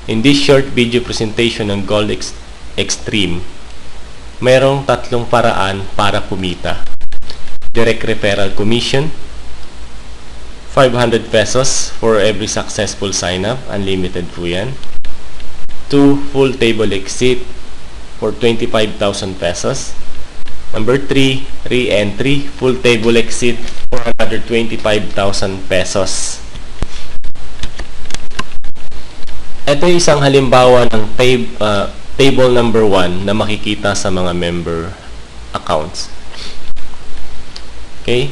In this short video presentation ng Gold Extreme, merong tatlong paraan para kumita. Direct referral commission, 500 pesos for every successful sign-up, unlimited po yan. 2 full table exit for 25,000 pesos. Number 3, re-entry, full table exit for another 25,000 pesos. Ito yung isang halimbawa ng table number 1 na makikita sa mga member accounts. Okay?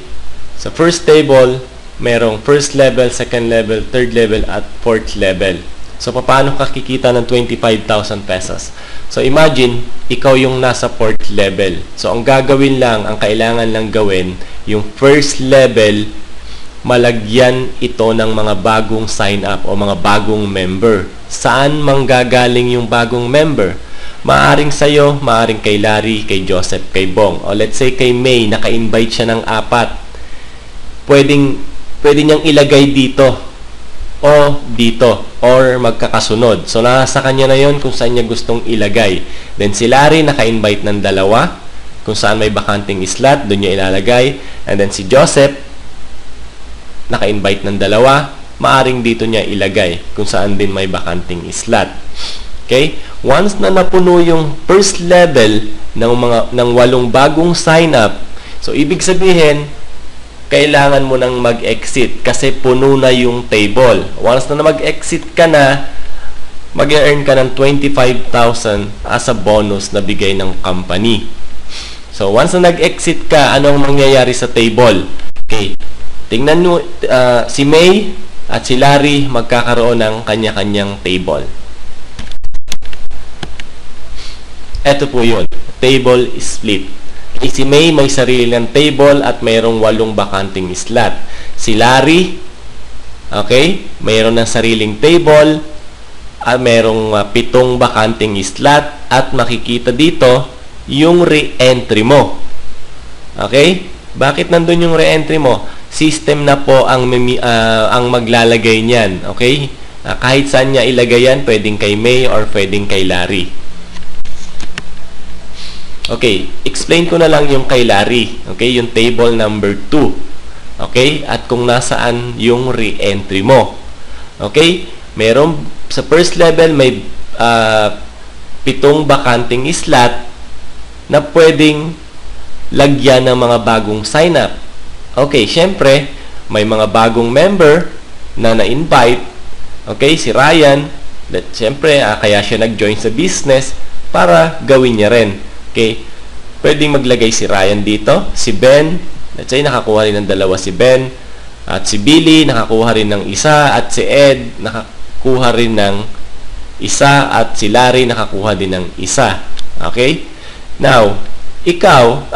Sa first table, merong first level, second level, third level, at fourth level. So, paano ka kikita ng 25,000 pesos? So, imagine, ikaw yung nasa fourth level. So, ang gagawin lang, ang kailangan lang gawin, yung first level, malagyan ito ng mga bagong sign up o mga bagong member. Saan manggagaling yung bagong member? Maaring sa'yo, maaring kay Larry, kay Joseph, kay Bong. O let's say kay May, naka-invite siya ng 4. Pwede niyang ilagay dito o dito or magkakasunod. So, nasa kanya na yon kung saan niya gustong ilagay. Then si Larry, naka-invite ng 2. Kung saan may bakanting slot, doon niya ilalagay. And then si Joseph, naka-invite ng 2. Maaring dito niya ilagay kung saan din may bakanting slot. Okay? Once na napuno yung first level ng 8 bagong sign up, so ibig sabihin, kailangan mo nang mag-exit kasi puno na yung table. Once na mag-exit ka na, mag-earn ka ng 25,000 as a bonus na bigay ng company. So, once na nag-exit ka, anong mangyayari sa table? Okay. Tingnan nyo, si May at si Larry magkakaroon ng kanya-kanyang table. Ito po yun. Table split. Si May may sarili ng table at mayroong 8 bakanting slot. Si Larry, okay, mayroon ng sariling table at mayroong 7 bakanting slot at makikita dito yung re-entry mo. Okay? Bakit nandun yung re-entry mo? System na po ang maglalagay niyan. Okay? Kahit saan niya ilagay yan, pwedeng kay May or pwedeng kay Larry. Okay, explain ko na lang yung kay Larry. Okay, yung table number 2. Okay, at kung nasaan yung re-entry mo. Okay, meron sa first level may 7 bakanting slot na pwedeng lagyan ng mga bagong sign up. Okay, syempre, may mga bagong member na na-invite. Okay, si Ryan, syempre, kaya siya nag-join sa business para gawin niya rin. Okay, pwedeng maglagay si Ryan dito, si Ben, let's say nakakuha rin ng 2 si Ben, at si Billy nakakuha rin ng 1, at si Ed nakakuha rin ng 1, at si Larry nakakuha din ng 1. Okay? Now, ikaw,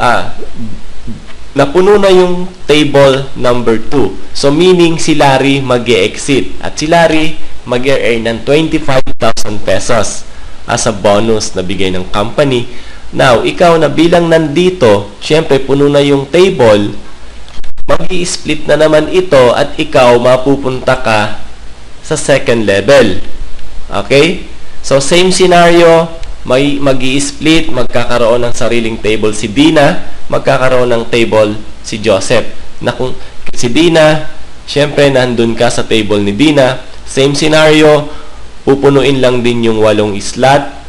napuno na yung table number 2. So, meaning si Larry mag-e-exit at si Larry mag-e-earn ng 25,000 pesos as a bonus na bigay ng company. Now, ikaw na bilang nandito, syempre puno na yung table, mag-i-split na naman ito at ikaw mapupunta ka sa second level. Okay? So, same scenario, mag-i-split, magkakaroon ng sariling table si Dina, magkakaroon ng table si Joseph. Na kung si Dina, syempre nandun ka sa table ni Dina, same scenario, pupunuin lang din yung 8 slot.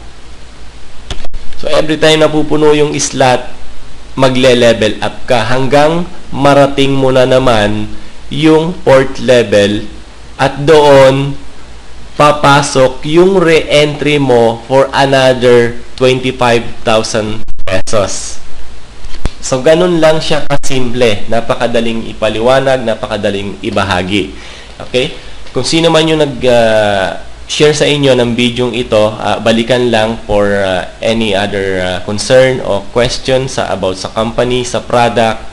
So, every time na pupuno yung slot, magle-level up ka hanggang marating mo na naman yung 4th level at doon papasok yung re-entry mo for another 25,000 pesos. So, ganun lang siya kasimple. Napakadaling ipaliwanag, napakadaling ibahagi. Okay? Kung sino man yung nag-share sa inyo ng video ito, balikan lang for any other concern o question about sa company, sa product,